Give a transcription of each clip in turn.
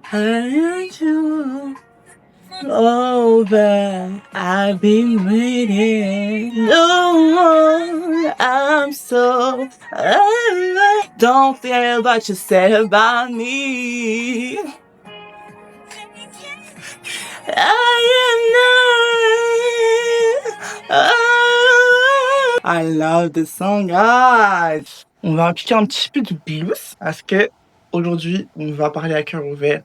Hurt you over. I've been waiting. No, I'm so. Don't care what you said about me. I love the song, guys. On va appliquer un petit peu de blues parce que aujourd'hui on va parler à cœur ouvert.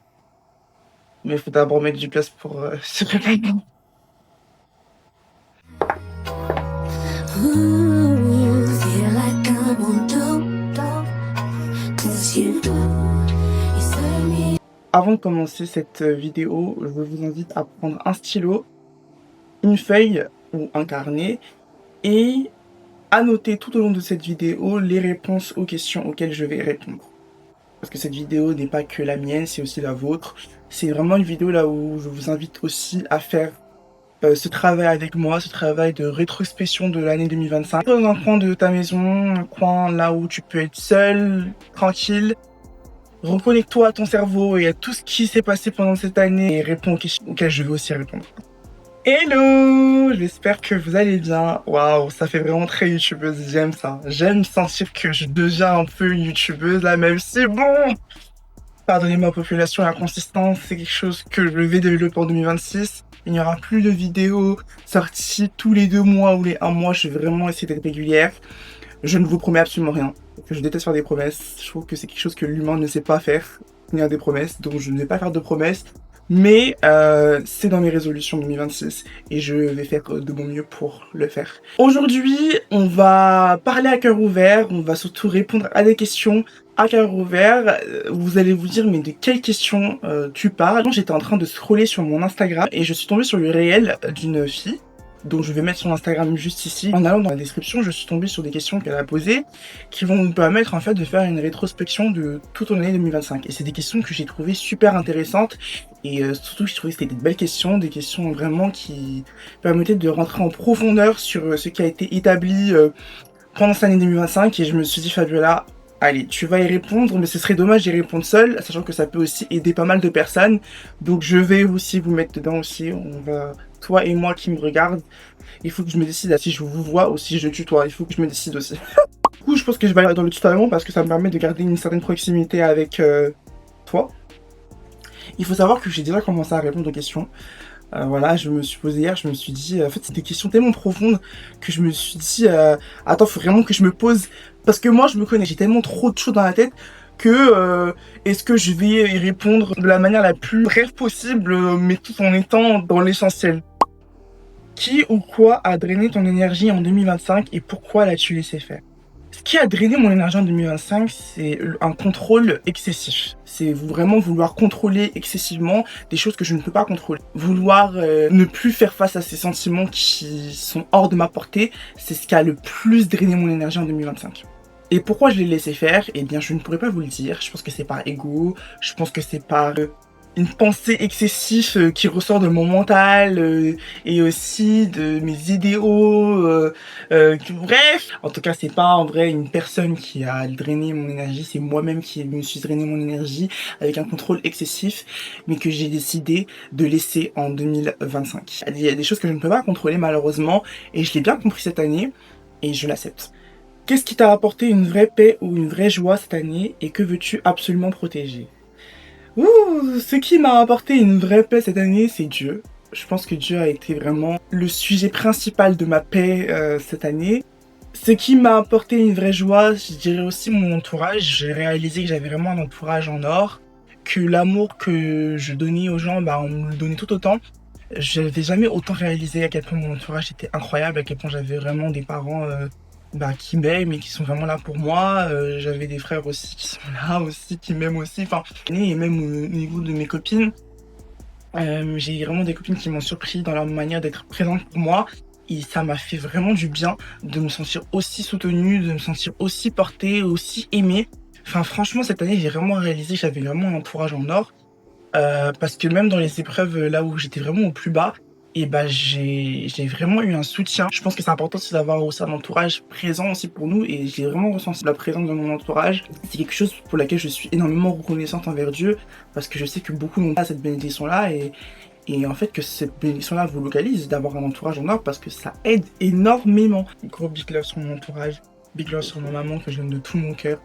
Mais il faut d'abord mettre du blues pour se réveiller. Feel like I'm on dope, 'cause you serve me. Avant de commencer cette vidéo, je vous invite à prendre un stylo, une feuille ou un carnet et à noter tout au long de cette vidéo les réponses aux questions auxquelles je vais répondre. Parce que cette vidéo n'est pas que la mienne, c'est aussi la vôtre. C'est vraiment une vidéo là où je vous invite aussi à faire ce travail avec moi, ce travail de rétrospection de l'année 2025. Dans un coin de ta maison, un coin là où tu peux être seul, tranquille. Reconnecte-toi à ton cerveau et à tout ce qui s'est passé pendant cette année et réponds aux questions auxquelles je vais aussi répondre. Hello! J'espère que vous allez bien. Waouh, ça fait vraiment très youtubeuse, j'aime ça. J'aime sentir que je deviens un peu une youtubeuse là, même si bon, pardonnez ma population, la consistance, c'est quelque chose que je vais développer en 2026. Il n'y aura plus de vidéos sorties tous les 2 mois ou les 1 mois, je vais vraiment essayer d'être régulière. Je ne vous promets absolument rien. Je déteste faire des promesses. Je trouve que c'est quelque chose que l'humain ne sait pas faire, tenir des promesses. Donc je ne vais pas faire de promesses. Mais c'est dans mes résolutions 2026 et je vais faire de mon mieux pour le faire. Aujourd'hui, on va parler à cœur ouvert. On va surtout répondre à des questions à cœur ouvert. Vous allez vous dire, mais de quelles questions tu parles? J'étais en train de scroller sur mon Instagram et je suis tombée sur le réel d'une fille. Donc je vais mettre son Instagram juste ici. En allant dans la description, je suis tombée sur des questions qu'elle a posées qui vont nous permettre en fait de faire une rétrospection de toute l'année 2025. Et c'est des questions que j'ai trouvées super intéressantes et surtout je trouvais que c'était des belles questions, des questions vraiment qui permettaient de rentrer en profondeur sur ce qui a été établi pendant cette année 2025. Et je me suis dit, Fabiola, allez, tu vas y répondre, mais ce serait dommage d'y répondre seule, sachant que ça peut aussi aider pas mal de personnes. Donc je vais aussi vous mettre dedans aussi. On va, toi et moi qui me regardent, il faut que je me décide si je vous vois ou si je tutoie. Il faut que je me décide aussi. Du coup, je pense que je vais aller dans le tutoiement parce que ça me permet de garder une certaine proximité avec toi. Il faut savoir que j'ai déjà commencé à répondre aux questions. Voilà, je me suis posé hier, je me suis dit, en fait, c'est des questions tellement profondes que je me suis dit, attends, faut vraiment que je me pose, parce que moi, je me connais, j'ai tellement trop de choses dans la tête que est-ce que je vais y répondre de la manière la plus brève possible, mais tout en étant dans l'essentiel. Qui ou quoi a drainé ton énergie en 2025 et pourquoi l'as-tu laissé faire? Ce qui a drainé mon énergie en 2025, c'est un contrôle excessif. C'est vraiment vouloir contrôler excessivement des choses que je ne peux pas contrôler. Vouloir ne plus faire face à ces sentiments qui sont hors de ma portée, c'est ce qui a le plus drainé mon énergie en 2025. Et pourquoi je l'ai laissé faire? Eh bien, je ne pourrais pas vous le dire. Je pense que c'est par ego, je pense que c'est par une pensée excessive qui ressort de mon mental et aussi de mes idéaux. Bref, en tout cas, c'est pas en vrai une personne qui a drainé mon énergie, c'est moi-même qui me suis drainé mon énergie avec un contrôle excessif, mais que j'ai décidé de laisser en 2025. Il y a des choses que je ne peux pas contrôler malheureusement, et je l'ai bien compris cette année, et je l'accepte. Qu'est-ce qui t'a apporté une vraie paix ou une vraie joie cette année, et que veux-tu absolument protéger? Ouh, ce qui m'a apporté une vraie paix cette année, c'est Dieu. Je pense que Dieu a été vraiment le sujet principal de ma paix cette année. Ce qui m'a apporté une vraie joie, je dirais aussi mon entourage. J'ai réalisé que j'avais vraiment un entourage en or, que l'amour que je donnais aux gens, on me le donnait tout autant. Je n'avais jamais autant réalisé à quel point mon entourage était incroyable, à quel point j'avais vraiment des parents qui m'aiment et qui sont vraiment là pour moi. J'avais des frères aussi qui sont là aussi, qui m'aiment aussi. Enfin, et même au niveau de mes copines, j'ai vraiment des copines qui m'ont surpris dans leur manière d'être présentes pour moi. Et ça m'a fait vraiment du bien de me sentir aussi soutenue, de me sentir aussi portée, aussi aimée. Enfin, franchement, cette année, j'ai vraiment réalisé que j'avais vraiment un entourage en or. Parce que même dans les épreuves là où j'étais vraiment au plus bas, et bah, j'ai vraiment eu un soutien. Je pense que c'est important aussi d'avoir aussi un entourage présent aussi pour nous et j'ai vraiment ressenti la présence de mon entourage. C'est quelque chose pour laquelle je suis énormément reconnaissante envers Dieu parce que je sais que beaucoup n'ont pas cette bénédiction-là et en fait que cette bénédiction-là vous localise d'avoir un entourage en or parce que ça aide énormément. Gros big love sur mon entourage, big love sur ma maman que j'aime de tout mon cœur.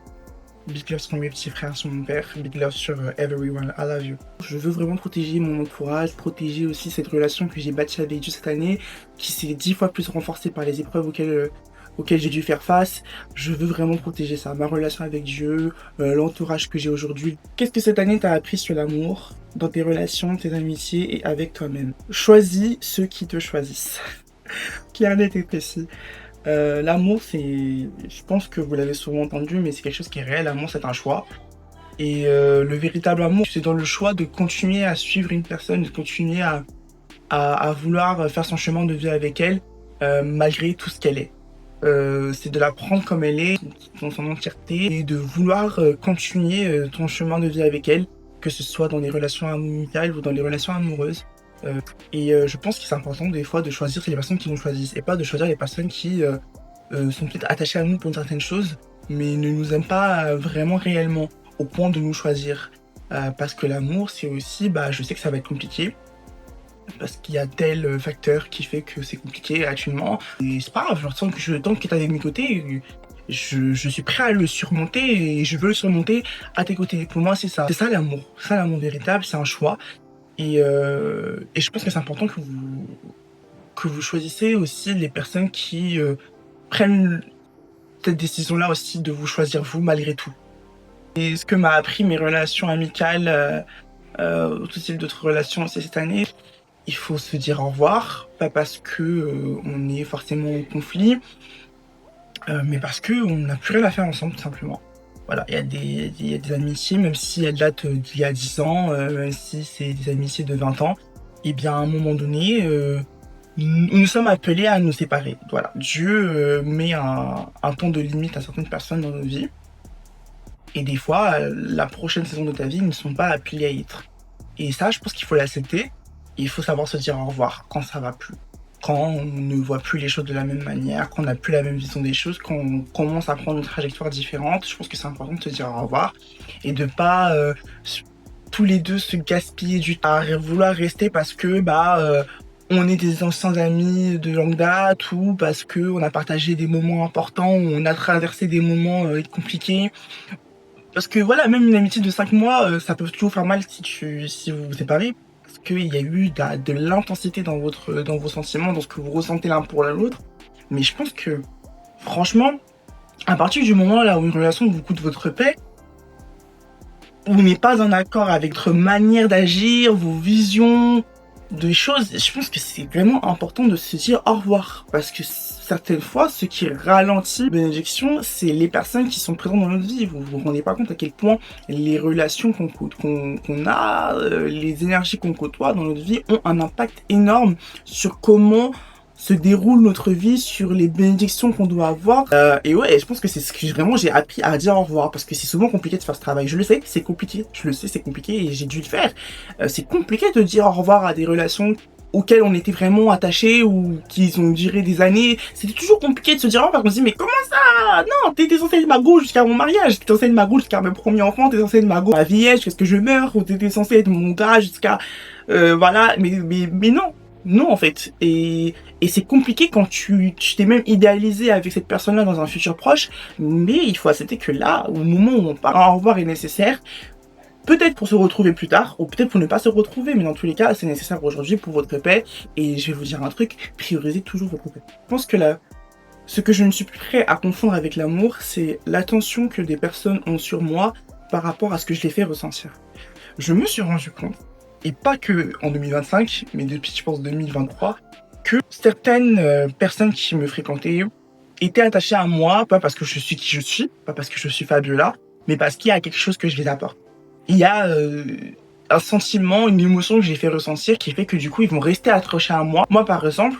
Big love sur mes petits frères, sur mon père. Big love sur everyone. I love you. Je veux vraiment protéger mon entourage, protéger aussi cette relation que j'ai bâtie avec Dieu cette année, qui s'est 10 fois plus renforcée par les épreuves auxquelles j'ai dû faire face. Je veux vraiment protéger ça, ma relation avec Dieu, l'entourage que j'ai aujourd'hui. Qu'est-ce que cette année t'a appris sur l'amour, dans tes relations, tes amitiés et avec toi-même? Choisis ceux qui te choisissent. Clair, net et précis. L'amour, je pense que vous l'avez souvent entendu, mais c'est quelque chose qui est réel. L'amour, c'est un choix. Et le véritable amour, c'est dans le choix de continuer à suivre une personne, de continuer à vouloir faire son chemin de vie avec elle, malgré tout ce qu'elle est. C'est de la prendre comme elle est, dans son entièreté, et de vouloir continuer ton chemin de vie avec elle, que ce soit dans les relations amicales ou dans les relations amoureuses. Je pense que c'est important des fois de choisir les personnes qui nous choisissent et pas de choisir les personnes qui sont peut-être attachées à nous pour certaines choses mais ne nous aiment pas vraiment réellement au point de nous choisir parce que l'amour c'est aussi, je sais que ça va être compliqué parce qu'il y a tel facteur qui fait que c'est compliqué actuellement et c'est pas grave, tant que t'es avec mes côtés je suis prêt à le surmonter et je veux le surmonter à tes côtés. Pour moi c'est ça l'amour véritable, c'est un choix. Et je pense que c'est important que vous choisissez aussi les personnes qui prennent cette décision-là aussi de vous choisir vous malgré tout. Et ce que m'a appris mes relations amicales, tout type d'autres relations aussi cette année, il faut se dire au revoir, pas parce que on est forcément en conflit, mais parce que on n'a plus rien à faire ensemble tout simplement. Voilà, il y a des amitiés, même si elles datent d'il y a 10 ans, même si c'est des amitiés de 20 ans, et bien à un moment donné, nous sommes appelés à nous séparer. Voilà, Dieu met un temps de limite à certaines personnes dans nos vies. Et des fois, la prochaine saison de ta vie, ils ne sont pas appelés à y être. Et ça, je pense qu'il faut l'accepter. Et il faut savoir se dire au revoir quand ça va plus. Quand on ne voit plus les choses de la même manière, qu'on n'a plus la même vision des choses, qu'on commence à prendre une trajectoire différente, je pense que c'est important de se dire au revoir et de pas tous les deux se gaspiller du temps à vouloir rester parce que on est des anciens amis de longue date ou parce que on a partagé des moments importants, ou on a traversé des moments compliqués. Parce que voilà, même une amitié de 5 mois, ça peut toujours faire mal si vous vous séparez. Parce qu'il y a eu de l'intensité dans vos sentiments, dans ce que vous ressentez l'un pour l'autre. Mais je pense que, franchement, à partir du moment là où une relation vous coûte votre paix, vous n'êtes pas en accord avec votre manière d'agir, vos visions de choses, je pense que c'est vraiment important de se dire au revoir. Parce que certaines fois, ce qui ralentit la bénédiction, c'est les personnes qui sont présentes dans notre vie. Vous vous rendez pas compte à quel point les relations qu'on a, les énergies qu'on côtoie dans notre vie ont un impact énorme sur comment se déroule notre vie, sur les bénédictions qu'on doit avoir. Et ouais, je pense que c'est ce que vraiment j'ai appris à dire au revoir, parce que c'est souvent compliqué de faire ce travail. Je le sais, c'est compliqué. Je le sais, c'est compliqué et j'ai dû le faire. C'est compliqué de dire au revoir à des relations auxquelles on était vraiment attachés ou qui ont duré des années. C'était toujours compliqué de se dire au revoir parce qu'on se dit mais comment ça? Non, t'étais censé être ma go jusqu'à mon mariage, t'étais censé être ma go jusqu'à mes premiers enfants, t'étais censé être ma go à ma vieillesse jusqu'à ce que je meure, ou t'étais censé être mon gars jusqu'à voilà, mais non. Non, en fait. Et c'est compliqué quand tu t'es même idéalisé avec cette personne-là dans un futur proche, mais il faut accepter que là, au moment où on part, un au revoir est nécessaire, peut-être pour se retrouver plus tard, ou peut-être pour ne pas se retrouver, mais dans tous les cas, c'est nécessaire aujourd'hui pour votre paix, et je vais vous dire un truc, priorisez toujours votre paix. Je pense que là, ce que je ne suis plus prêt à confondre avec l'amour, c'est l'attention que des personnes ont sur moi par rapport à ce que je les fais ressentir. Je me suis rendu compte, et pas que en 2025, mais depuis je pense 2023, que certaines personnes qui me fréquentaient étaient attachées à moi, pas parce que je suis qui je suis, pas parce que je suis Fabiola, mais parce qu'il y a quelque chose que je les apporte. Il y a un sentiment, une émotion que j'ai fait ressentir qui fait que du coup ils vont rester accrochés à moi. Moi par exemple,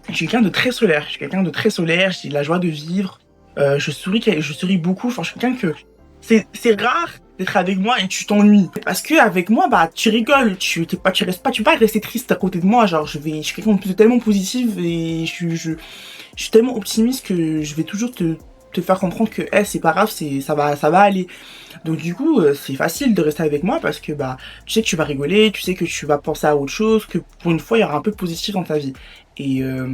je suis quelqu'un de très solaire, j'ai de la joie de vivre, je souris beaucoup, enfin je suis quelqu'un que... C'est rare d'être avec moi et tu t'ennuies. Parce que avec moi, bah, tu rigoles, tu restes pas, tu peux pas rester triste à côté de moi. Genre, je suis quelqu'un de tellement positif et je suis tellement optimiste que je vais toujours te faire comprendre que, c'est pas grave, ça va aller. Donc du coup, c'est facile de rester avec moi parce que bah, tu sais que tu vas rigoler, tu sais que tu vas penser à autre chose, que pour une fois, il y aura un peu de positif dans ta vie. Et, euh,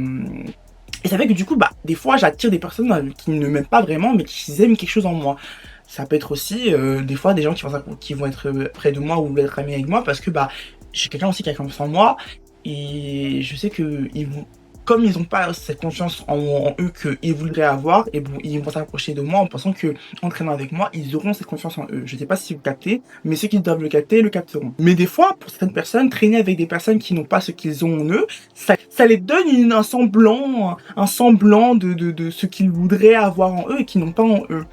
et ça fait que du coup, bah, des fois, j'attire des personnes qui ne m'aiment pas vraiment, mais qui aiment quelque chose en moi. Ça peut être aussi, des fois, des gens qui vont être près de moi ou être amis avec moi parce que bah, je suis quelqu'un aussi qui a confiance en moi et je sais que ils vont, comme ils n'ont pas cette confiance en eux qu'ils voudraient avoir, et bon, ils vont s'approcher de moi en pensant que, en traînant avec moi, ils auront cette confiance en eux. Je sais pas si vous captez, mais ceux qui doivent le capter, le capteront. Mais des fois, pour certaines personnes, traîner avec des personnes qui n'ont pas ce qu'ils ont en eux, ça les donne un semblant de ce qu'ils voudraient avoir en eux et qui n'ont pas en eux.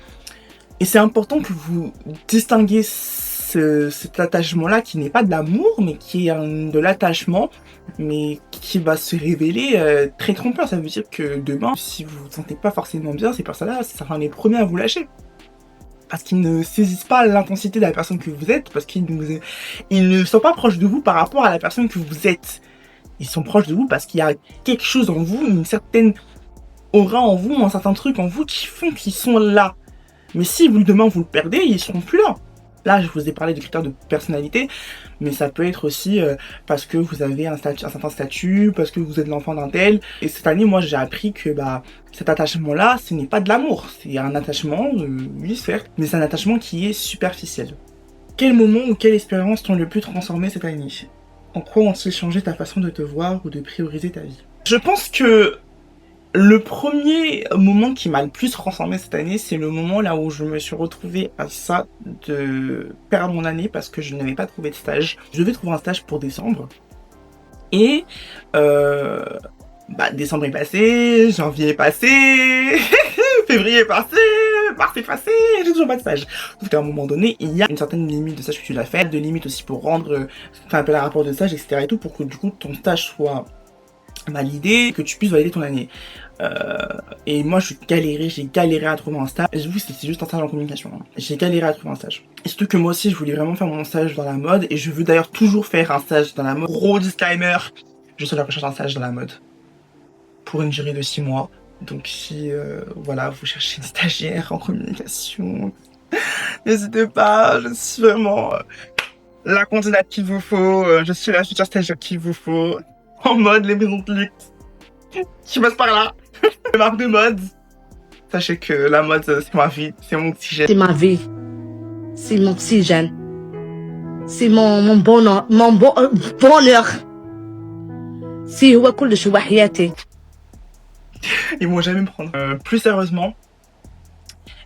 Et c'est important que vous distinguez cet attachement-là qui n'est pas de l'amour, mais qui est de l'attachement, mais qui va se révéler très trompeur. Ça veut dire que demain, si vous vous sentez pas forcément bien, ces personnes-là, ça sera les premiers à vous lâcher. Parce qu'ils ne saisissent pas l'intensité de la personne que vous êtes, parce ils ne sont pas proches de vous par rapport à la personne que vous êtes. Ils sont proches de vous parce qu'il y a quelque chose en vous, une certaine aura en vous, un certain truc en vous qui font qu'ils sont là. Mais si demain vous le perdez, ils seront plus là. Là, je vous ai parlé de critères de personnalité, mais ça peut être aussi parce que vous avez un certain statut, parce que vous êtes l'enfant d'un tel. Et cette année, moi, j'ai appris que bah, cet attachement-là, ce n'est pas de l'amour. C'est un attachement, oui, certes, mais c'est un attachement qui est superficiel. Quel moment ou quelle expérience t'ont le plus transformé cette année? En quoi ont-ils changé ta façon de te voir ou de prioriser ta vie? Je pense que le premier moment qui m'a le plus transformé cette année, c'est le moment là où je me suis retrouvée à ça de perdre mon année parce que je n'avais pas trouvé de stage. Je devais trouver un stage pour décembre. Et décembre est passé, janvier est passé, février est passé, mars est passé, j'ai toujours pas de stage. Sauf qu'à un moment donné, il y a une certaine limite de stage que tu dois faire, de limite aussi pour rendre, faire appel à un rapport de stage, etc. et tout, pour que du coup ton stage soit validé, que tu puisses valider ton année. Et moi j'ai galéré à trouver un stage. Vous, c'est juste un stage en communication. Hein. J'ai galéré à trouver un stage. Et surtout que moi aussi je voulais vraiment faire mon stage dans la mode et je veux d'ailleurs toujours faire un stage dans la mode. Gros disclaimer, je suis à la recherche d'un stage dans la mode pour une durée de 6 mois. Donc si voilà, vous cherchez une stagiaire en communication, n'hésitez pas, je suis vraiment la candidate qu'il vous faut, je suis la future stagiaire qu'il vous faut. En mode, les maisons de luxe. Je passe par là. Les marques de mode. Sachez que la mode, c'est ma vie. C'est mon oxygène. C'est ma vie. C'est mon oxygène. C'est mon bonheur. Bonheur. C'est هو كل شيء وحياتي. Ils vont jamais me prendre. Plus sérieusement,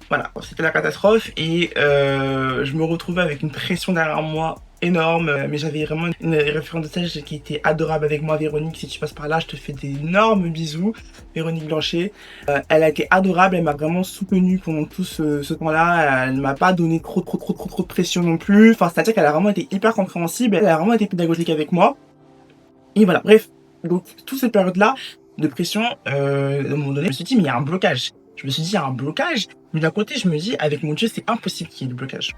voilà, c'était la catastrophe et je me retrouvais avec une pression derrière moi énorme, mais j'avais vraiment une référente de stage qui était adorable avec moi, Véronique. Si tu passes par là, je te fais d'énormes bisous, Véronique Blanchet. Elle a été adorable, elle m'a vraiment soutenue pendant tout ce temps-là. Elle ne m'a pas donné trop de pression non plus. Enfin, c'est-à-dire qu'elle a vraiment été hyper compréhensible, elle a vraiment été pédagogique avec moi. Et voilà, bref, donc toute cette période-là de pression, à un moment donné, je me suis dit mais il y a un blocage. Je me suis dit il y a un blocage, mais d'un côté je me dis avec mon Dieu c'est impossible qu'il y ait du blocage.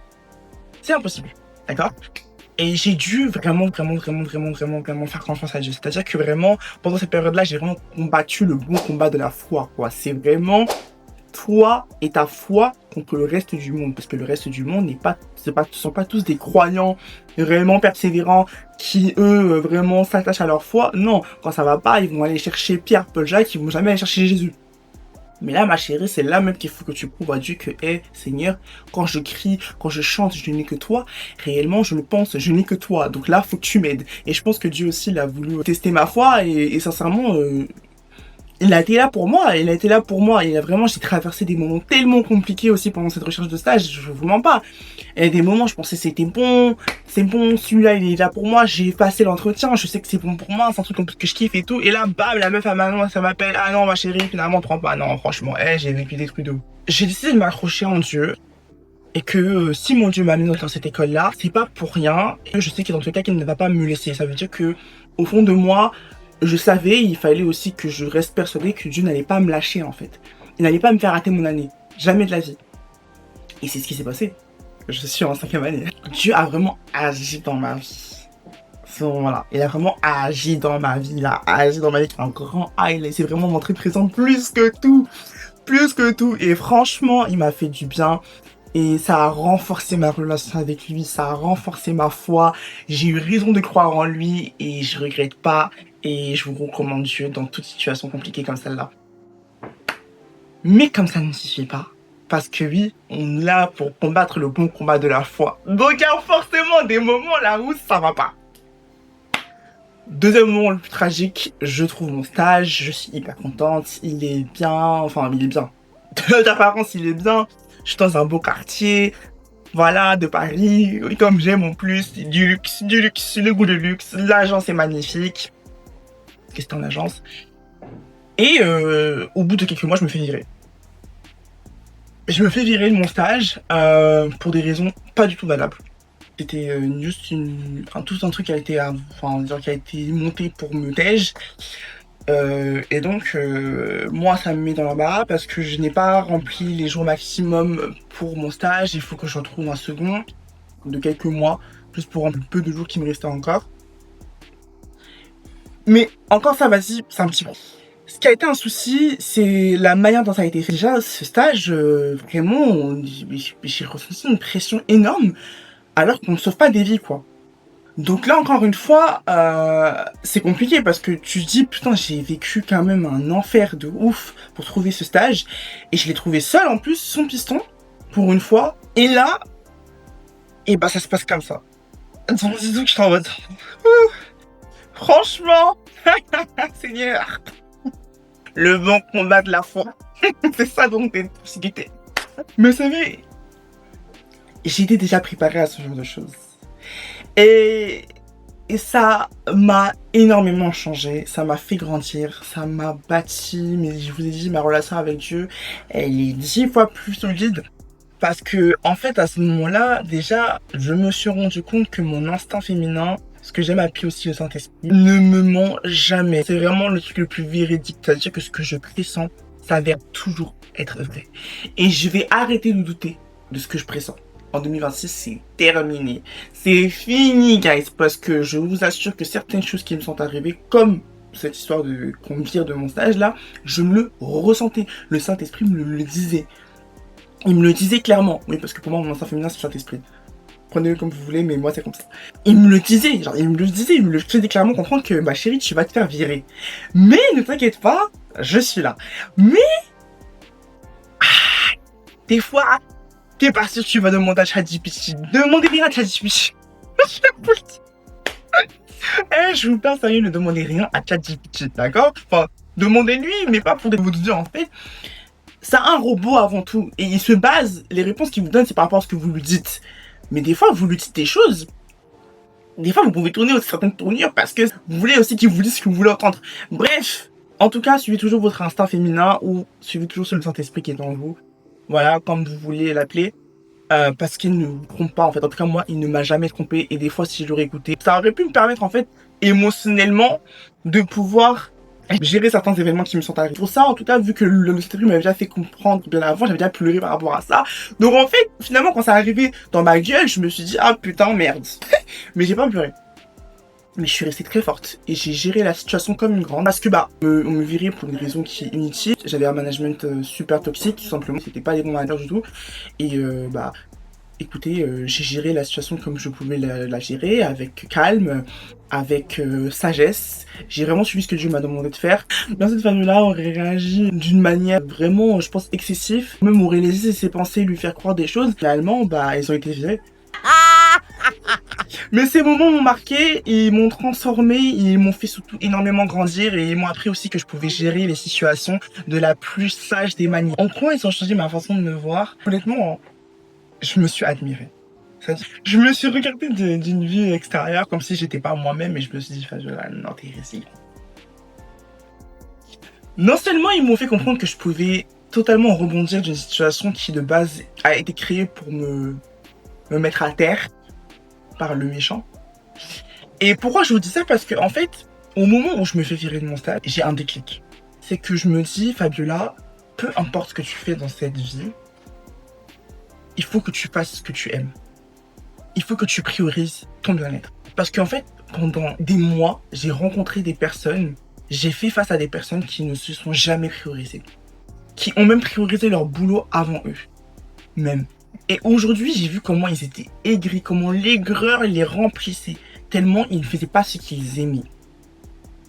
C'est impossible, d'accord? Et j'ai dû vraiment faire confiance à Dieu. C'est-à-dire que vraiment, pendant cette période-là, j'ai vraiment combattu le bon combat de la foi, quoi. C'est vraiment toi et ta foi contre le reste du monde. Parce que le reste du monde ne sont pas tous des croyants réellement persévérants qui, eux, vraiment s'attachent à leur foi. Non, quand ça va pas, ils vont aller chercher Pierre, Paul, Jacques, ils vont jamais aller chercher Jésus. Mais là, ma chérie, c'est là même qu'il faut que tu prouves à Dieu que, Seigneur, quand je crie, quand je chante, je n'ai que toi. Réellement, je le pense, je n'ai que toi. Donc là, faut que tu m'aides. Et je pense que Dieu aussi, il a voulu tester ma foi. Et sincèrement, il a été là pour moi. Il a été là pour moi. J'ai traversé des moments tellement compliqués aussi pendant cette recherche de stage. Je vous mens pas. Et des moments, je pensais c'était bon. C'est bon, celui-là, il est là pour moi. J'ai passé l'entretien. Je sais que c'est bon pour moi. C'est un truc que je kiffe et tout. Et là, bam, la meuf, ça m'appelle. Ah non, ma chérie, finalement, prends pas. Non, franchement, j'ai vécu des trucs de ouf. J'ai décidé de m'accrocher en Dieu. Et que si mon Dieu m'a mis dans cette école-là, c'est pas pour rien. Et je sais que dans tous les cas, qu'il ne va pas me laisser. Ça veut dire que, au fond de moi, je savais, il fallait aussi que je reste persuadée que Dieu n'allait pas me lâcher, en fait. Il n'allait pas me faire rater mon année. Jamais de la vie. Et c'est ce qui s'est passé. je suis en 5e année. Dieu a vraiment agi dans ma vie. Voilà, il a vraiment agi dans ma vie, il a agi dans ma vie, un grand A, il s'est vraiment montré présent plus que tout. Et franchement, il m'a fait du bien. Et ça a renforcé ma relation avec lui, ça a renforcé ma foi. J'ai eu raison de croire en lui et je regrette pas. Et je vous recommande Dieu dans toute situation compliquée comme celle-là. Mais comme ça ne suffit pas, parce que oui, on est là pour combattre le bon combat de la foi. Donc il y a forcément des moments là où ça va pas. Deuxième moment le plus tragique, je trouve mon stage, je suis hyper contente, il est bien, enfin il est bien. D'apparence il est bien, je suis dans un beau quartier, voilà, de Paris, comme j'aime en plus, du luxe, le goût de luxe, l'agence est magnifique. Question d'agence. Et au bout de quelques mois, je me fais virer. Je me fais virer de mon stage pour des raisons pas du tout valables. C'était juste tout un truc qui a été, qui a été monté pour me tège. Et donc, moi, ça me met dans l'embarras parce que je n'ai pas rempli les jours maximum pour mon stage. Il faut que je retrouve un second de quelques mois, juste pour remplir le peu de jours qui me restaient encore. Mais encore ça, vas-y, c'est un petit peu. Ce qui a été un souci, c'est la manière dont ça a été fait. Déjà, ce stage, vraiment, j'ai ressenti une pression énorme, alors qu'on ne sauve pas des vies, quoi. Donc là, encore une fois, c'est compliqué parce que tu te dis, putain, j'ai vécu quand même un enfer de ouf pour trouver ce stage. Et je l'ai trouvé seul, en plus, son piston, pour une fois. Et là, et bah ça se passe comme ça. Donc, dis donc, je suis en mode... Franchement, Seigneur, le bon combat de la foi. C'est ça donc des possibilités. Mais vous savez, j'étais déjà préparée à ce genre de choses. Et ça m'a énormément changé, ça m'a fait grandir, ça m'a bâti, mais je vous ai dit, ma relation avec Dieu, elle est 10 fois plus solide. Parce que, en fait, à ce moment-là, déjà, je me suis rendu compte que mon instinct féminin, ce que j'aime appeler aussi le Saint-Esprit, ne me ment jamais. C'est vraiment le truc le plus véridique, c'est-à-dire que ce que je pressens s'avère toujours être vrai. Et je vais arrêter de douter de ce que je pressens. En 2026, c'est terminé. C'est fini, guys, parce que je vous assure que certaines choses qui me sont arrivées, comme cette histoire de qu'on me vire de mon stage là, je me le ressentais. Le Saint-Esprit me le disait. Il me le disait clairement. Oui, parce que pour moi, mon instinct féminin, c'est le Saint-Esprit. Prenez-le comme vous voulez, mais moi, c'est comme ça. Il me le disait, genre, il me le faisait clairement comprendre que, bah, chérie, tu vas te faire virer. Mais, ne t'inquiète pas, je suis là. Mais, des fois, t'es pas sûr que tu vas demander à ChatGPT. Demandez rien à ChatGPT. Je vous parle sérieux, ne demandez rien à ChatGPT, d'accord? Enfin, demandez-lui, mais pas pour vous dire, en fait. C'est un robot avant tout. Et il se base, les réponses qu'il vous donne, c'est par rapport à ce que vous lui dites. Mais des fois, vous lui dites des choses. Des fois, vous pouvez tourner aussi certaines tournures parce que vous voulez aussi qu'il vous dise ce que vous voulez entendre. Bref, en tout cas, suivez toujours votre instinct féminin ou suivez toujours le Saint-Esprit qui est en vous. Voilà, comme vous voulez l'appeler. Parce qu'il ne vous trompe pas, en fait. En tout cas, moi, il ne m'a jamais trompé. Et des fois, si je l'aurais écouté, ça aurait pu me permettre, en fait, émotionnellement, de pouvoir gérer certains événements qui me sont arrivés. Pour ça, en tout cas, vu que le Saint-Esprit m'avait déjà fait comprendre bien avant, j'avais déjà pleuré par rapport à ça. Donc en fait, finalement, quand ça arrivé dans ma gueule, je me suis dit, ah putain, merde. Mais j'ai pas pleuré. Mais je suis restée très forte. Et j'ai géré la situation comme une grande. Parce que bah, on me virait pour une raison qui est inutile. J'avais un management super toxique, tout simplement. C'était pas des bons managers du tout. Et bah... Écoutez, j'ai géré la situation comme je pouvais la gérer, avec calme, avec sagesse. J'ai vraiment suivi ce que Dieu m'a demandé de faire. Dans cette famille-là, on aurait réagi d'une manière vraiment, je pense, excessive. Même aurait laissé ses pensées lui faire croire des choses. Finalement, bah, ils ont été virés. Mais ces moments m'ont marqué, ils m'ont transformé, ils m'ont fait surtout énormément grandir et ils m'ont appris aussi que je pouvais gérer les situations de la plus sage des manières. En quoi ils ont changé ma façon de me voir? Honnêtement, je me suis admiré. Je me suis regardé d'une vue extérieure comme si j'étais pas moi-même et je me suis dit, Fadjola, non, t'es ici. Non seulement ils m'ont fait comprendre que je pouvais totalement rebondir d'une situation qui de base a été créée pour me mettre à terre par le méchant. Et pourquoi je vous dis ça? Parce que en fait, au moment où je me fais virer de mon stage, j'ai un déclic. C'est que je me dis, Fabiola, peu importe ce que tu fais dans cette vie, il faut que tu fasses ce que tu aimes. il faut que tu priorises ton bien-être. Parce qu'en fait, pendant des mois, j'ai rencontré des personnes, j'ai fait face à des personnes qui ne se sont jamais priorisées. Qui ont même priorisé leur boulot avant eux. Même. Et aujourd'hui, j'ai vu comment ils étaient aigris, comment l'aigreur les remplissait. Tellement ils ne faisaient pas ce qu'ils aimaient.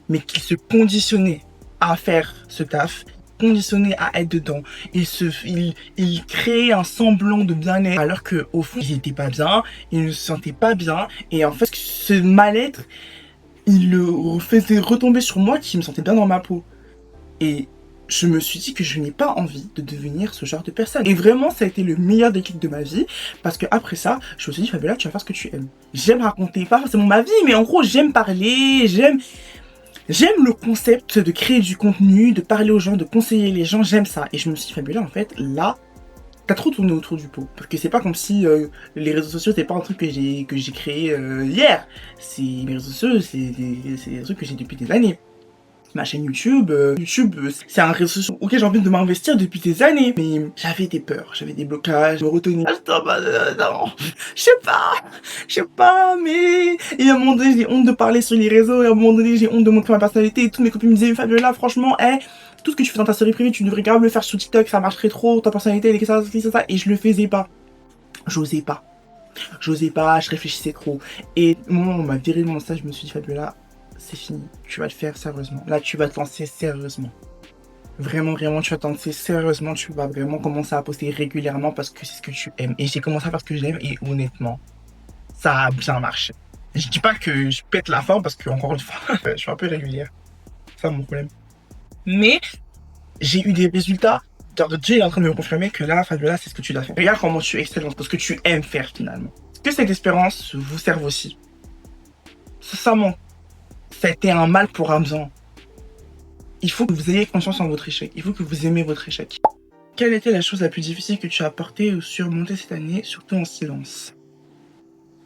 Mais qu'ils se conditionnaient à faire ce taf, conditionnés à être dedans. Ils créaient un semblant de bien-être alors qu'au fond, ils n'étaient pas bien, ils ne se sentaient pas bien. Et en fait, ce mal-être, il le faisait retomber sur moi qui me sentais bien dans ma peau. Et je me suis dit que je n'ai pas envie de devenir ce genre de personne. Et vraiment, ça a été le meilleur déclic de ma vie. Parce que après ça, je me suis dit, Fabiola, tu vas faire ce que tu aimes. J'aime raconter, pas forcément ma vie, mais en gros, j'aime parler, j'aime le concept de créer du contenu, de parler aux gens, de conseiller les gens, j'aime ça. Et je me suis dit, Fabiola, en fait, là, t'as trop tourné autour du pot. Parce que c'est pas comme si les réseaux sociaux, c'est pas un truc que j'ai créé hier. Les réseaux sociaux, c'est des trucs que j'ai depuis des années. Ma chaîne YouTube, c'est un réseau social auquel j'ai envie de m'investir depuis des années. Mais j'avais des peurs, j'avais des blocages, je me retenais. Non, je sais pas, mais... Et à un moment donné, j'ai honte de parler sur les réseaux, et à un moment donné, j'ai honte de montrer ma personnalité, et toutes mes copines me disaient, Fabiola, franchement, tout ce que tu fais dans ta story privée, tu devrais grave le faire sur TikTok, ça marcherait trop, ta personnalité, elle est ça, et je le faisais pas. J'osais pas, je réfléchissais trop. Et moi, on m'a viré de mon stage, je me suis dit, Fabiola, c'est fini, tu vas le faire sérieusement. Là, tu vas te lancer sérieusement. Vraiment, tu vas te lancer sérieusement, tu vas vraiment commencer à poster régulièrement parce que c'est ce que tu aimes. Et j'ai commencé à faire ce que j'aime et honnêtement, ça a bien marché. Je dis pas que je pète la forme parce que, encore une fois, je suis un peu régulière. C'est ça mon problème. Mais j'ai eu des résultats. Dieu est en train de me confirmer que là, Fabiola, c'est ce que tu dois faire. Regarde comment tu es excellente, parce que tu aimes faire finalement. Que cette expérience vous serve aussi. Sincèrement, ça a été un mal pour un bien. Il faut que vous ayez conscience en votre échec. Il faut que vous aimez votre échec. Quelle était la chose la plus difficile que tu as portée ou surmontée cette année, surtout en silence?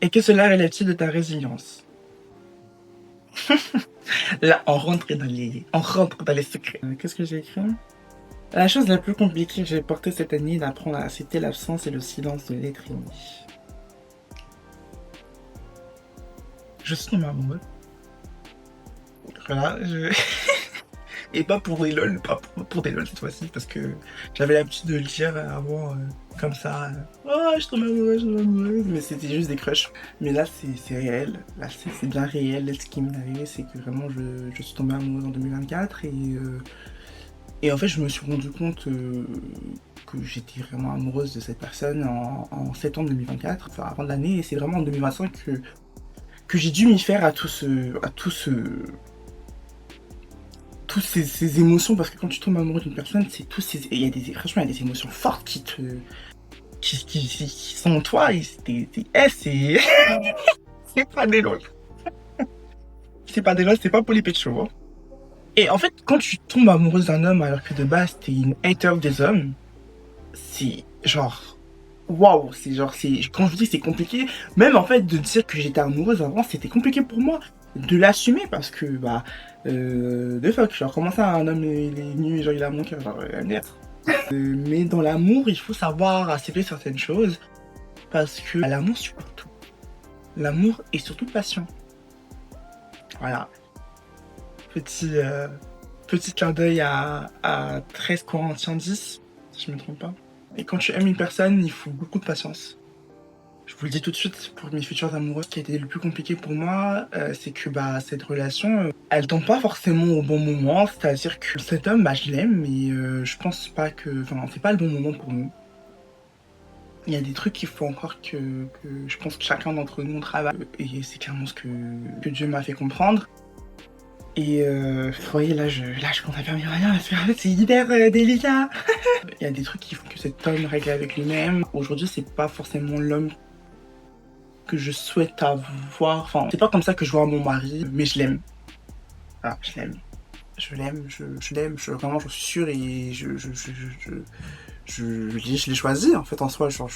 Et que cela relève-t-il de ta résilience? Là, on rentre dans les secrets. Qu'est-ce que j'ai écrit? La chose la plus compliquée que j'ai portée cette année d'apprendre à accepter l'absence et le silence de l'être aimé. Je suis tombée amoureuse. Voilà, et pas pour des lol, pas pour des lol cette fois-ci, parce que j'avais l'habitude de le dire avant, comme ça. Oh, je suis tombée amoureuse, mais c'était juste des crushs. Mais là, c'est réel, là, c'est bien réel. Là, ce qui m'est arrivé, c'est que vraiment, je suis tombée amoureuse en 2024, et en fait, je me suis rendu compte que j'étais vraiment amoureuse de cette personne en septembre 2024, enfin avant de l'année, et c'est vraiment en 2025 que j'ai dû m'y faire à toutes ces émotions, parce que quand tu tombes amoureux d'une personne, c'est il y a des émotions fortes qui sont en toi, et c'est c'est pas des lol. C'est pas des lol, c'est pas pour les pécho. Et en fait, quand tu tombes amoureuse d'un homme alors que de base t'es une hater des hommes, c'est genre waouh, quand je vous dis c'est compliqué, même en fait de dire que j'étais amoureuse avant, c'était compliqué pour moi de l'assumer, parce que des fois que genre comment ça un homme il est venu, genre il a mon cœur, genre merde. Mais dans l'amour, il faut savoir accepter certaines choses, parce que l'amour supporte tout. L'amour est surtout patient. Voilà. Petit clin d'œil à 13 Corinthiens 10, si je me trompe pas. Et quand tu aimes une personne, il faut beaucoup de patience. Je vous le dis tout de suite, pour mes futurs amoureux, ce qui a été le plus compliqué pour moi, c'est que cette relation, elle tombe pas forcément au bon moment. C'est-à-dire que cet homme, je l'aime, mais je pense pas que... Enfin, c'est pas le bon moment pour nous. Il y a des trucs qu'il faut encore que je pense que chacun d'entre nous on travaille. Et c'est clairement ce que Dieu m'a fait comprendre. Et vous voyez, là je compte à faire mes rien, parce qu'en fait c'est hyper délicat. Il y a des trucs qu'il faut que cet homme règle avec lui-même. Aujourd'hui, c'est pas forcément l'homme que je souhaite avoir. Enfin, c'est pas comme ça que je vois mon mari, mais je l'aime. Voilà, je l'aime. Je l'aime, vraiment, j'en suis sûre, et je l'ai choisi en fait en soi. Genre,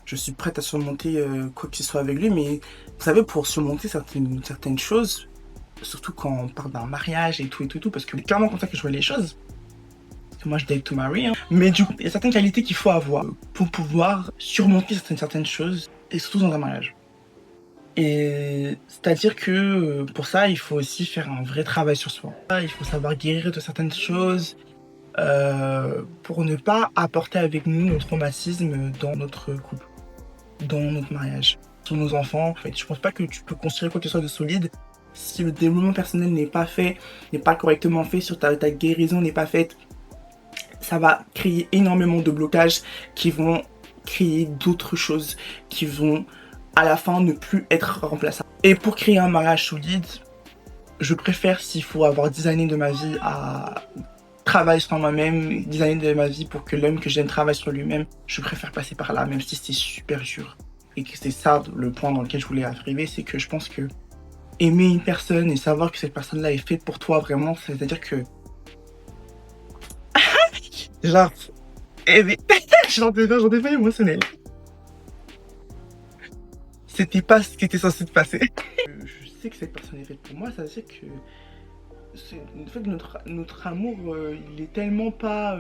je suis prête à surmonter quoi qu'il soit avec lui, mais vous savez, pour surmonter certaines choses, surtout quand on parle d'un mariage et tout, parce que c'est clairement comme ça que je vois les choses. Parce que moi je date to marry, hein. Mais du coup, il y a certaines qualités qu'il faut avoir pour pouvoir surmonter certaines choses. et surtout dans un mariage. Et c'est-à-dire que pour ça, il faut aussi faire un vrai travail sur soi. Il faut savoir guérir de certaines choses pour ne pas apporter avec nous nos traumatismes dans notre couple, dans notre mariage, sur nos enfants. En fait, je pense pas que tu peux construire quoi que ce soit de solide si le développement personnel n'est pas fait, n'est pas correctement fait, sur ta guérison n'est pas faite. Ça va créer énormément de blocages qui vont créer d'autres choses qui vont à la fin ne plus être remplaçables. Et pour créer un mariage solide, je préfère, s'il faut avoir 10 années de ma vie à travailler sur moi-même, 10 années de ma vie pour que l'homme que j'aime travaille sur lui-même, je préfère passer par là, même si c'est super dur. Et que c'est ça le point dans lequel je voulais arriver, c'est que je pense que aimer une personne et savoir que cette personne-là est faite pour toi vraiment, c'est-à-dire que... Genre... J'en ai pas émotionnel. C'était pas ce qui était censé se passer. Je sais que cette personne est faite pour moi, ça veut dire que... En fait, notre amour, il est tellement pas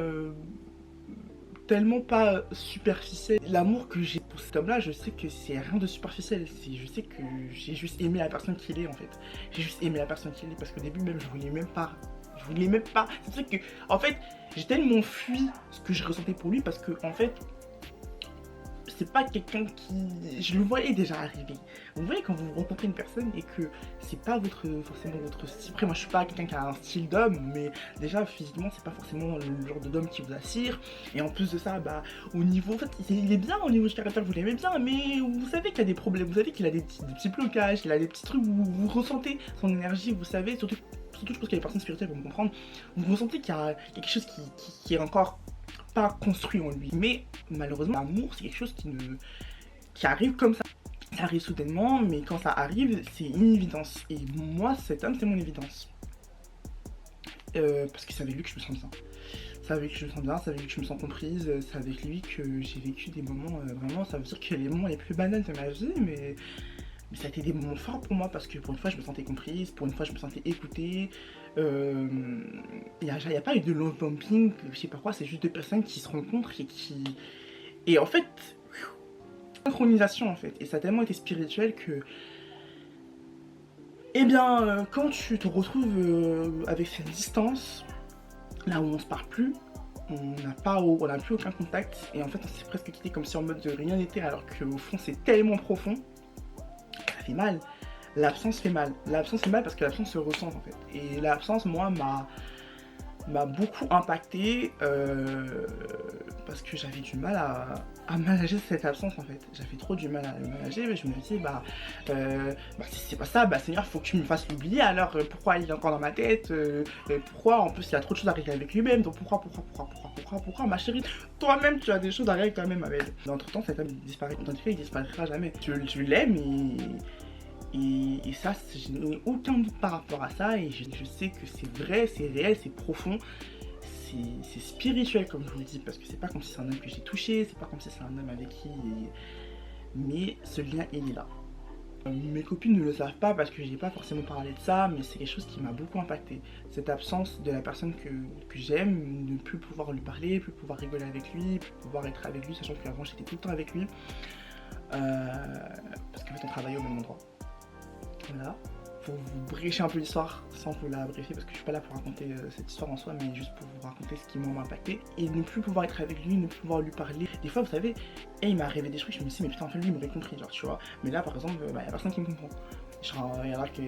superficiel. L'amour que j'ai pour cet homme-là, je sais que c'est rien de superficiel. Je sais que j'ai juste aimé la personne qu'il est, en fait. J'ai juste aimé la personne qu'il est, parce qu'au début même, je voulais même pas. C'est vrai que, en fait, j'ai tellement fui ce que je ressentais pour lui, parce que, en fait, c'est pas quelqu'un qui... Je le voyais déjà arriver. Vous voyez quand vous rencontrez une personne et que c'est pas forcément votre style. Après moi je suis pas quelqu'un qui a un style d'homme, mais déjà physiquement c'est pas forcément le genre d'homme qui vous attire. Et en plus de ça, bah au niveau... En fait il est bien au niveau du caractère, vous l'aimez bien, mais vous savez qu'il y a des problèmes, vous savez qu'il a des petits blocages, il a des petits trucs où vous ressentez son énergie, vous savez, surtout je pense qu'il y a des personnes spirituelles pour me comprendre, vous ressentez qu'il y a quelque chose qui est encore pas construit en lui. Mais malheureusement l'amour c'est quelque chose qui arrive comme ça. Ça arrive soudainement, mais quand ça arrive c'est une évidence. Et moi cet homme c'est mon évidence, parce que c'est avec lui que je me sens bien. C'est avec lui que je me sens bien, c'est avec lui que je me sens comprise, c'est avec lui que j'ai vécu des moments vraiment, ça veut dire que les moments les plus banals de ma vie, mais ça a été des moments forts pour moi, parce que pour une fois je me sentais comprise, pour une fois je me sentais écoutée. Il n'y a pas eu de love bombing, je sais pas quoi, c'est juste deux personnes qui se rencontrent et qui... Et en fait, synchronisation en fait, et ça a tellement été spirituel que... Eh bien, quand tu te retrouves avec cette distance, là où on se parle plus, on n'a plus aucun contact, et en fait on s'est presque quitté comme si en mode de rien n'était, alors qu'au fond c'est tellement profond, ça fait mal. L'absence fait mal. L'absence fait mal parce que l'absence se ressent en fait. Et l'absence, moi, m'a beaucoup impacté parce que j'avais du mal à manager cette absence en fait. J'avais trop du mal à manager, mais je me disais, si c'est pas ça, Seigneur, faut que tu me fasses l'oublier. Alors pourquoi il est encore dans ma tête, pourquoi en plus il y a trop de choses à régler avec lui-même, donc pourquoi ma chérie, toi-même tu as des choses à régler quand même avec. Entre temps, cet homme disparaît. Dans tout cas, il disparaîtra jamais. Tu l'aimes et ça, je n'ai aucun doute par rapport à ça, et je sais que c'est vrai, c'est réel, c'est profond, c'est spirituel comme je vous le dis, parce que c'est pas comme si c'est un homme que j'ai touché, c'est pas comme si c'est un homme avec qui... Mais ce lien, il est là. Mes copines ne le savent pas parce que j'ai pas forcément parlé de ça, mais c'est quelque chose qui m'a beaucoup impacté. Cette absence de la personne que j'aime, ne plus pouvoir lui parler, plus pouvoir rigoler avec lui, plus pouvoir être avec lui, sachant qu'avant j'étais tout le temps avec lui. Parce qu'en fait on travaillait au même endroit. Voilà, pour vous brécher un peu l'histoire sans vous la briefer, parce que je suis pas là pour raconter cette histoire en soi, mais juste pour vous raconter ce qui m'a impacté. Et ne plus pouvoir être avec lui, ne plus pouvoir lui parler. Des fois, vous savez, il m'a arrivé des trucs, je me dis mais putain, en fait lui il m'aurait compris, genre tu vois. Mais là par exemple, y a personne qui me comprend. Genre, il y en a que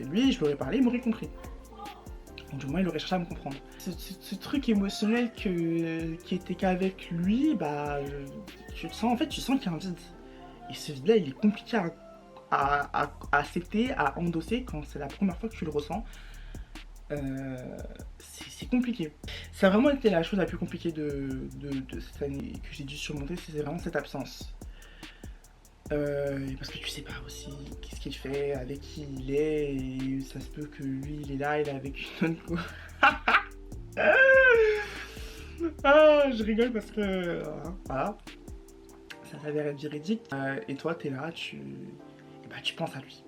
lui, je lui aurais parlé, il m'aurait compris. Donc du moins il aurait cherché à me comprendre. Ce truc émotionnel qui était qu'avec lui, tu sens qu'il y a un vide. Et ce vide là il est compliqué à accepter, à endosser quand c'est la première fois que tu le ressens. C'est compliqué. Ça a vraiment été la chose la plus compliquée de cette année que j'ai dû surmonter, c'est vraiment cette absence. Parce que tu sais pas aussi qu'est-ce qu'il fait, avec qui il est, et ça se peut que lui il est là, il est avec une autre. Je rigole parce que voilà, ça s'avère être véridique. Et toi t'es là, tu penses à lui.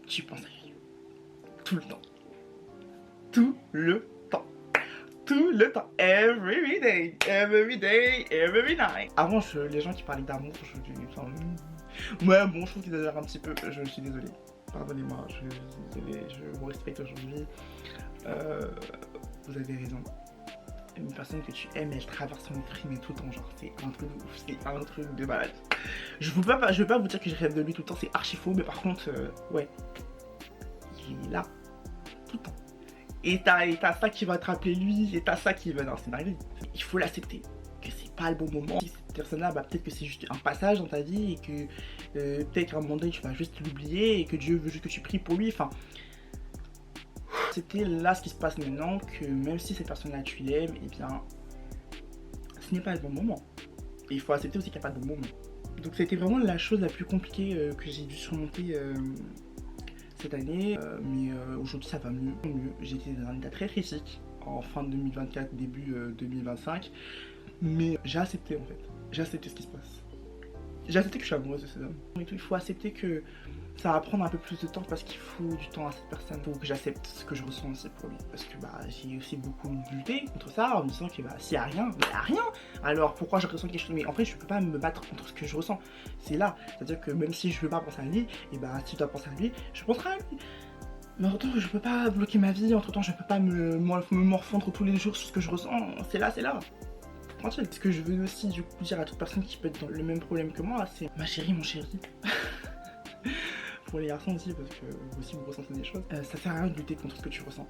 Tu penses à lui. Tout le temps. Tout le temps. Tout le temps. Every day. Every day. Every night. Avant, les gens qui parlaient d'amour, Ouais, bon, je trouve qu'ils exagèrent un petit peu. Je suis désolé. Pardonnez-moi, je suis désolé. Je vous respecte aujourd'hui. Vous avez raison. Une personne que tu aimes, elle traverse son esprit, mais tout le temps, genre, c'est un truc de ouf, c'est un truc de malade. Je veux pas vous dire que je rêve de lui tout le temps, c'est archi faux, mais par contre, ouais, il est là, tout le temps. Et t'as ça qui va te rappeler lui, et t'as ça qui va... Non, c'est dingue. Il faut l'accepter, que c'est pas le bon moment. Si cette personne-là, bah, peut-être que c'est juste un passage dans ta vie, et que peut-être qu'à un moment donné, tu vas juste l'oublier, et que Dieu veut juste que tu pries pour lui, enfin... C'était là ce qui se passe maintenant, que même si cette personne-là tu l'aimes, et bien, ce n'est pas le bon moment. Et il faut accepter aussi qu'il n'y a pas de bon moment. Donc c'était vraiment la chose la plus compliquée que j'ai dû surmonter cette année. Mais aujourd'hui ça va mieux. J'étais dans un état très critique en fin de 2024, début 2025. Mais j'ai accepté en fait. J'ai accepté ce qui se passe. J'ai accepté que je suis amoureuse de cet homme. Il faut accepter que ça va prendre un peu plus de temps parce qu'il faut du temps à cette personne. Il faut que j'accepte ce que je ressens aussi pour lui. Parce que bah, j'ai aussi beaucoup lutté contre ça en me disant que bah, s'il n'y a rien, il n'y a rien. Alors pourquoi je ressens quelque chose? Mais en fait, je ne peux pas me battre contre ce que je ressens. C'est là. C'est-à-dire que même si je ne veux pas penser à lui, et bah si tu dois penser à lui, je penserai à lui. Mais entre temps, je ne peux pas bloquer ma vie. Entre temps, je ne peux pas me morfondre tous les jours sur ce que je ressens. C'est là, c'est là. Tranquille. Ce que je veux aussi du coup dire à toute personne qui peut être dans le même problème que moi, c'est ma chérie, mon chéri. Pour les garçons aussi, parce que vous aussi vous ressentez des choses. Ça sert à rien de lutter contre ce que tu ressens.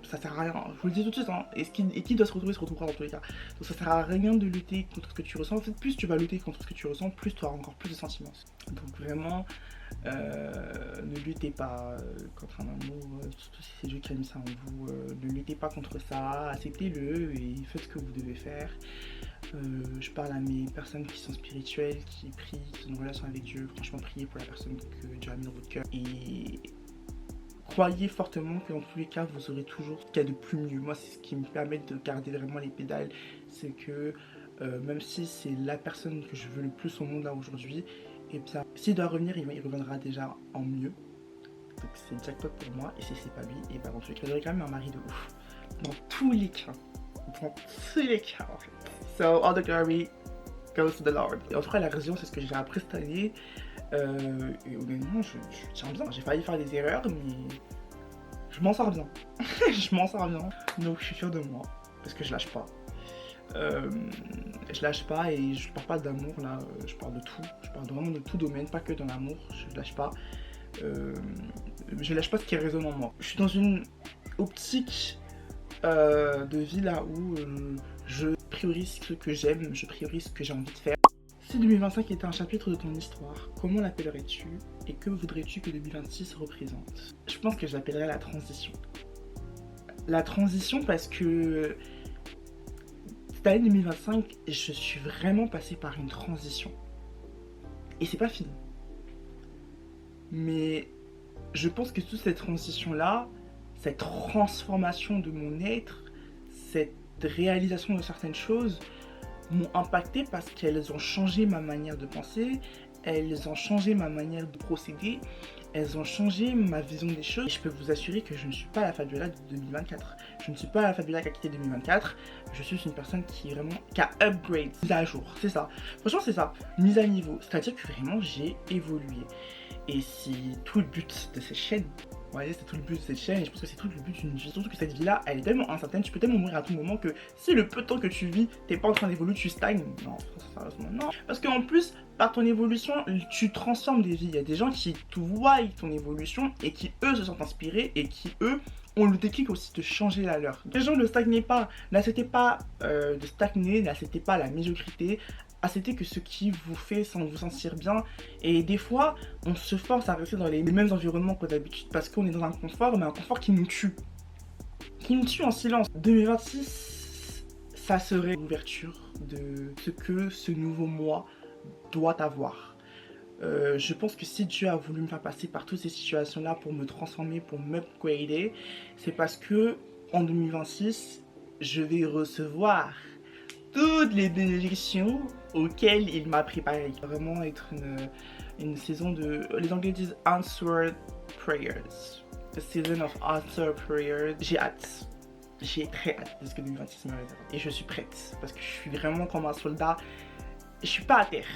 Ça sert à rien, je vous le dis tout de suite, hein. Et qui doit se retrouvera dans tous les cas. Donc ça sert à rien de lutter contre ce que tu ressens. En fait, plus tu vas lutter contre ce que tu ressens, plus tu auras encore plus de sentiments. Donc vraiment, ne luttez pas contre un amour, surtout si c'est Dieu qui a mis ça en vous. Ne luttez pas contre ça, acceptez-le et faites ce que vous devez faire. Je parle à mes personnes qui sont spirituelles, qui prient, qui ont une relation avec Dieu. Franchement, priez pour la personne que Dieu a mis dans votre cœur. Et croyez fortement que dans tous les cas, vous aurez toujours ce qu'il y a de plus mieux. Moi, c'est ce qui me permet de garder vraiment les pédales. C'est que même si c'est la personne que je veux le plus au monde là aujourd'hui, et bien, s'il doit revenir, il reviendra déjà en mieux. Donc c'est jackpot pour moi. Et si c'est pas lui, et ben dans tous les cas, j'aurai quand même un mari de ouf. Dans tous les cas. Dans tous les cas, en fait. So, all the glory goes to the Lord. Et en tout cas, la raison, c'est ce que j'ai appris cette année. Et honnêtement, je tiens bien. J'ai failli faire des erreurs, mais je m'en sors bien. Je m'en sors bien. Donc, je suis fier de moi. Parce que je lâche pas. Je lâche pas et je parle pas d'amour là. Je parle de tout. Je parle vraiment de tout domaine, pas que dans l'amour. Je lâche pas. Je lâche pas ce qui résonne en moi. Je suis dans une optique de vie là où je priorise ce que j'aime, je priorise ce que j'ai envie de faire. Si 2025 était un chapitre de ton histoire, comment l'appellerais-tu et que voudrais-tu que 2026 représente? Je pense que je l'appellerais la transition. La transition parce que cette année 2025, je suis vraiment passée par une transition. Et c'est pas fini. Mais je pense que toute cette transition-là, cette transformation de mon être, cette réalisation de certaines choses m'ont impacté parce qu'elles ont changé ma manière de penser, elles ont changé ma manière de procéder, elles ont changé ma vision des choses. Et je peux vous assurer que je ne suis pas la Fabiola de 2024. Je ne suis pas la Fabiola qui a quitté 2024. Je suis une personne qui est vraiment, qui a upgrade, mise à jour. C'est ça. Franchement, c'est ça. Mise à niveau. C'est-à-dire que vraiment, j'ai évolué. Et c'est tout le but de cette chaîne. Ouais, c'est tout le but de cette chaîne et je pense que c'est tout le but d'une vie. Surtout que cette vie-là, elle est tellement incertaine, tu peux tellement mourir à tout moment que si le peu de temps que tu vis, t'es pas en train d'évoluer, tu stagnes. Non, sérieusement, non. Parce qu'en plus, par ton évolution, tu transformes des vies. Il y a des gens qui te voient ton évolution et qui, eux, se sentent inspirés et qui, eux, ont le déclic aussi de changer la leur. Les gens ne stagnaient pas, n'acceptez pas de stagner, n'acceptez pas la médiocrité. Acceptez que ce qui vous fait sans vous sentir bien. Et des fois, on se force à rester dans les mêmes environnements que d'habitude parce qu'on est dans un confort, mais un confort qui nous tue. Qui nous tue en silence. 2026, ça serait l'ouverture de ce que ce nouveau moi doit avoir. Je pense que si Dieu a voulu me faire passer par toutes ces situations-là pour me transformer, pour m'upgrader, c'est parce que en 2026, je vais recevoir toutes les bénédictions auxquelles il m'a préparé. Ça va vraiment être une saison de... Les Anglais disent answered prayers. A season of answered prayers. J'ai hâte. J'ai très hâte de ce que 2026 me réserve. Et je suis prête. Parce que je suis vraiment comme un soldat. Je suis pas à terre.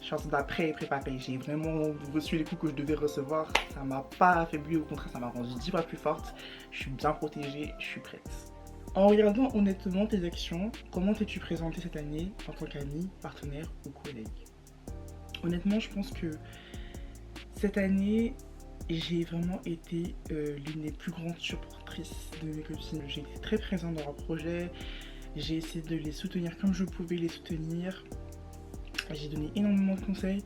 Je Je suis en train d'après prépa paye. J'ai vraiment reçu les coups que je devais recevoir. Ça m'a pas affaibli, au contraire, ça m'a rendu 10 fois plus forte. Je suis bien protégée, je suis prête. En regardant honnêtement tes actions, comment t'es-tu présentée cette année en tant qu'ami, partenaire ou collègue? Honnêtement, je pense que cette année, j'ai vraiment été l'une des plus grandes supportrices de mes copines. J'ai été très présente dans leurs projets. J'ai essayé de les soutenir comme je pouvais les soutenir. J'ai donné énormément de conseils,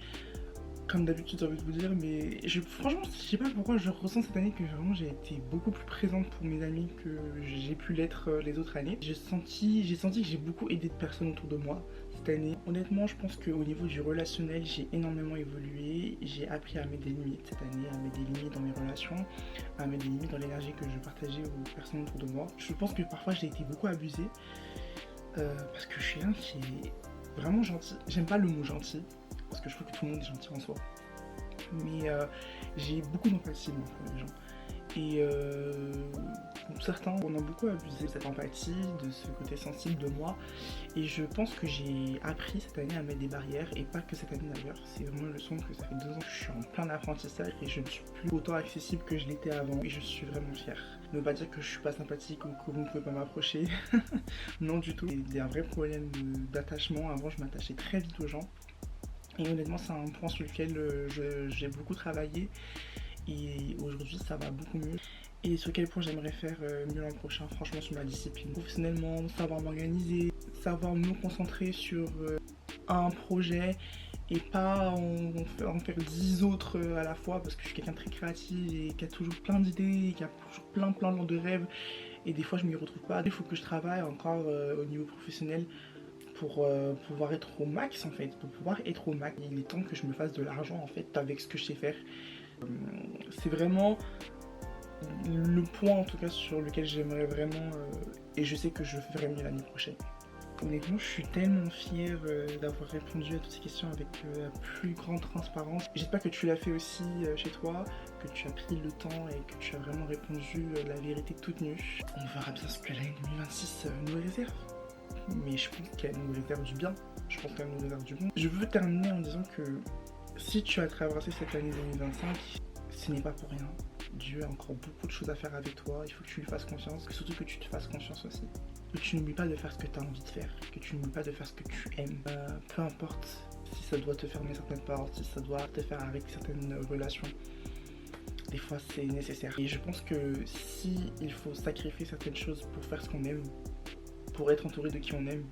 comme d'habitude j'ai envie de vous dire, mais franchement je sais pas pourquoi je ressens cette année que vraiment j'ai été beaucoup plus présente pour mes amis que j'ai pu l'être les autres années. J'ai senti que j'ai beaucoup aidé de personnes autour de moi cette année. Honnêtement je pense qu'au niveau du relationnel j'ai énormément évolué, j'ai appris à mettre des limites cette année, à mettre des limites dans mes relations, à mettre des limites dans l'énergie que je partageais aux personnes autour de moi. Je pense que parfois j'ai été beaucoup abusée parce que je suis un qui est vraiment gentil. J'aime pas le mot gentil parce que je trouve que tout le monde est gentil en soi, mais j'ai beaucoup d'empathie moi pour les gens, et pour certains on a beaucoup abusé de cette empathie, de ce côté sensible de moi, et je pense que j'ai appris cette année à mettre des barrières, et pas que cette année d'ailleurs, c'est vraiment une leçon que ça fait 2 ans que je suis en plein apprentissage et je ne suis plus autant accessible que je l'étais avant, et je suis vraiment fière. Ne veut pas dire que je suis pas sympathique ou que vous ne pouvez pas m'approcher, non du tout. Il y a un vrai problème d'attachement. Avant je m'attachais très vite aux gens, et honnêtement c'est un point sur lequel j'ai beaucoup travaillé, et aujourd'hui ça va beaucoup mieux. Et sur quel point j'aimerais faire mieux l'an prochain, franchement sur ma discipline. Professionnellement, savoir m'organiser, savoir me concentrer sur un projet et pas en faire 10 autres à la fois, parce que je suis quelqu'un de très créatif et qui a toujours plein d'idées, qui a toujours plein de rêves, et des fois je m'y retrouve pas. Il faut que je travaille encore au niveau professionnel pour pouvoir être au max en fait, pour pouvoir être au max. Il est temps que je me fasse de l'argent en fait avec ce que je sais faire. C'est vraiment le point en tout cas sur lequel j'aimerais vraiment et je sais que je ferai mieux l'année prochaine. Honnêtement je suis tellement fière d'avoir répondu à toutes ces questions avec la plus grande transparence. J'espère que tu l'as fait aussi chez toi, que tu as pris le temps et que tu as vraiment répondu la vérité toute nue. On verra bien ce que l'année 2026 nous réserve. Mais je pense qu'elle nous réserve du bien, je pense qu'elle nous réserve du bon. Je veux terminer en disant que si tu as traversé cette année 2025, ce n'est pas pour rien. Dieu a encore beaucoup de choses à faire avec toi, il faut que tu lui fasses confiance, et surtout que tu te fasses confiance aussi. Que tu n'oublies pas de faire ce que tu as envie de faire, que tu n'oublies pas de faire ce que tu aimes. Peu importe si ça doit te fermer certaines portes, si ça doit te faire arrêter certaines relations. Des fois c'est nécessaire. Et je pense que si il faut sacrifier certaines choses pour faire ce qu'on aime, pour être entouré de qui on aime,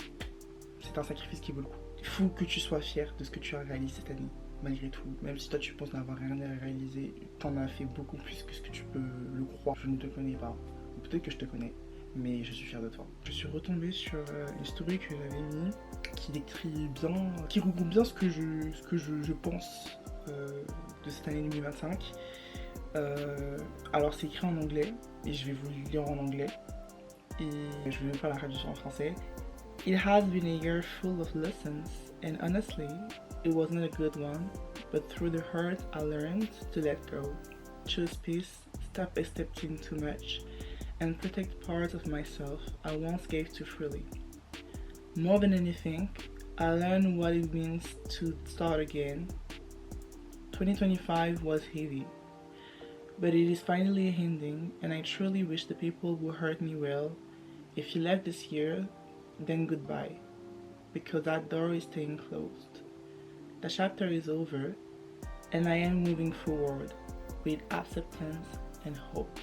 c'est un sacrifice qui vaut le coup. Il faut que tu sois fier de ce que tu as réalisé cette année, malgré tout. Même si toi tu penses n'avoir rien à réaliser, t'en as fait beaucoup plus que ce que tu peux le croire. Je ne te connais pas, ou peut-être que je te connais, mais je suis fière de toi. Je suis retombée sur une story que j'avais mis, qui décrit bien, qui regroupe bien ce que je pense de cette année 2025. Alors c'est écrit en anglais, et je vais vous le lire en anglais. Et je vais vous faire la traduction en français. It has been a year full of lessons, and honestly, it wasn't a good one, but through the hurt I learned to let go, choose peace, stop accepting too much, and protect parts of myself I once gave too freely. More than anything, I learned what it means to start again. 2025 was heavy, but it is finally ending, and I truly wish the people who hurt me well. If you left this year, then goodbye, because that door is staying closed. The chapter is over, and I am moving forward with acceptance and hope.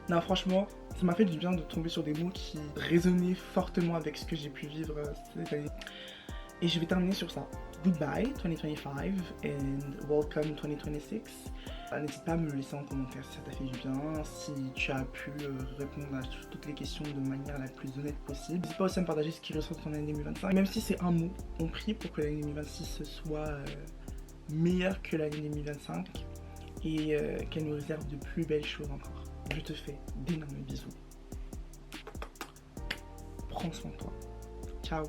Non, franchement, ça m'a fait du bien de tomber sur des mots qui résonnaient fortement avec ce que j'ai pu vivre cette année. Et je vais terminer sur ça. Goodbye 2025 and welcome 2026. N'hésite pas à me le laisser en commentaire si ça t'a fait du bien, si tu as pu répondre à toutes les questions de manière la plus honnête possible. N'hésite pas aussi à me partager ce qui ressort de ton année 2025. Même si c'est un mot, on prie pour que l'année 2026 soit meilleure que l'année 2025 et qu'elle nous réserve de plus belles choses encore. Je te fais d'énormes bisous. Prends soin de toi. Ciao.